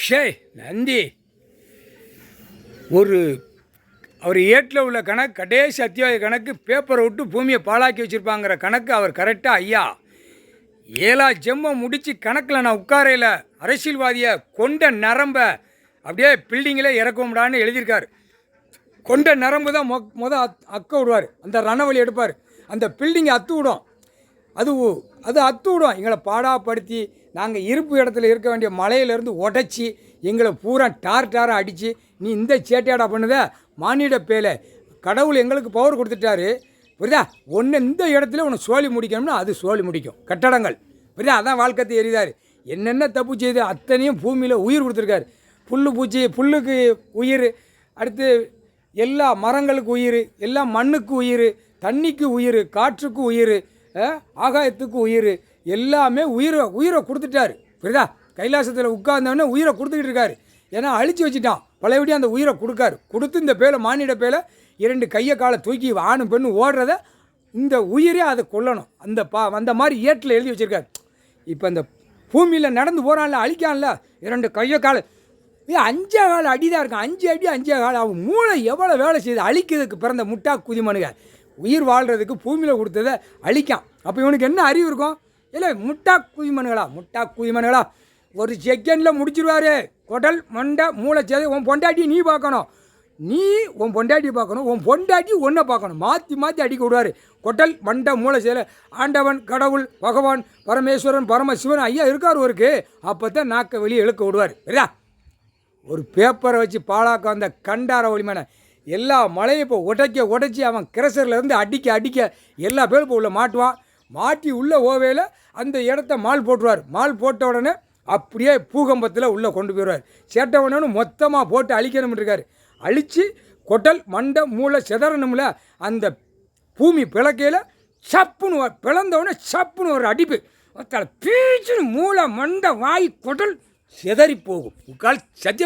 ஷே நந்தி ஒரு அவர் ஏட்டில் உள்ள கணக்கு கடைசி அத்தியாய கணக்கு பேப்பரை விட்டு பூமியை பாழாக்கி வச்சுருப்பாங்கிற கணக்கு அவர் கரெக்டாக ஐயா 7 ஜெம்மம் முடித்து கணக்கில் நான் உட்காரையில் அரசியல்வாதியை கொண்ட நரம்பை அப்படியே பில்டிங்கில் இறக்கும்டான்னு எழுதியிருக்கார். கொண்ட நரம்பு தான் அக்க விடுவார், அந்த ரணவழி எடுப்பார், அந்த பில்டிங்கை அத்து விடும். அது அத்து விடும். எங்களை பாடாப்படுத்தி நாங்கள் இருப்பு இடத்துல இருக்க வேண்டிய மலையிலேருந்து உடச்சி எங்களை பூரா டாராக அடித்து நீ இந்த சேட்டையாடா பண்ணுத மானிட பேலை கடவுள் எங்களுக்கு பவர் கொடுத்துட்டாரு புரியுதா. ஒன்று இந்த இடத்துல உன்னை சோழி முடிக்கணும்னா அது சோழி முடிக்கும் கட்டடங்கள் புரியுதா. அதான் வாழ்க்கத்தை எரிதார். என்னென்ன தப்பு செய்து அத்தனையும் பூமியில் உயிர் கொடுத்துருக்காரு. புல்லுக்கு உயிர், அடுத்து எல்லா மரங்களுக்கு உயிர், எல்லா மண்ணுக்கு உயிர், தண்ணிக்கு உயிர், காற்றுக்கு உயிர், ஆகாயத்துக்கு உயிர், எல்லாமே உயிரை கொடுத்துட்டாரு புரியுதா. கைலாசத்தில் உட்கார்ந்தவொடனே உயிரை கொடுத்துக்கிட்டு இருக்காரு. ஏன்னா அழிச்சு வச்சுட்டான் பழையபடியும் அந்த உயிரை கொடுத்து இந்த பேலை மானிட பேலை 2 கையை காலை தூக்கி ஆணும் பெண்ணு ஓடுறத இந்த உயிரே அதை கொல்லணும். அந்த மாதிரி ஏட்டில் எழுதி வச்சுருக்காரு. இப்போ இந்த பூமியில் நடந்து போகிறான்ல அழிக்கான்ல 2 கையை காலை 5 கால் அடி தான் இருக்கான். 5 அடி 5 கால். அவன் மூளை எவ்வளோ வேலை செய்யுது அழிக்கிறதுக்கு பிறந்த முட்டா குதிமனுங்க. உயிர் வாழ்கிறதுக்கு பூமியில் கொடுத்ததை அழிக்கான். அப்போ இவனுக்கு என்ன அறிவு இருக்கும்? இல்லை முட்டா குதிமனுகளா ஒரு செகண்டில் முடிச்சிருவார். குடல் மண்டை மூளை சேதை. உன் பொண்டாட்டி நீ பார்க்கணும், உன் பொண்டாட்டி பார்க்கணும், உன் பொண்டாட்டி ஒன்றை பார்க்கணும். மாற்றி அடிக்க விடுவார். குடல் மண்டை மூளை சேலை. ஆண்டவன் கடவுள் பகவான் பரமேஸ்வரன் பரமசிவன் ஐயா இருக்கார் ஒருக்கு. அப்போ தான் நாக்கை வெளியே இழுக்க விடுவார் சரியா. ஒரு பேப்பரை வச்சு பாழாக்க வந்த கண்டார ஒளிமான எல்லா மலையும் இப்போ உடைச்சி அவன் கிரசர்லேருந்து அடிக்க எல்லா பேரும் இப்போ உள்ள மாட்டுவான். மாட்டி உள்ள ஓவையில் அந்த இடத்த மால் போட்டுருவார். மால் போட்ட உடனே அப்படியே பூகம்பத்தில் உள்ளே கொண்டு போயிடுவார். சேட்டவனு மொத்தமாக போட்டு அழிக்கணும்னு இருக்கார். அழித்து கொட்டல் மண்டை மூளை செதறணும்ல அந்த பூமி பிளக்கையில் சப்புன்னு பிளந்தவொடனே சப்புன்னு ஒரு அடிப்பு பீச்சுன்னு மூளை மண்டை வாய் கொட்டல் செதறி போகும். சத்தியம்.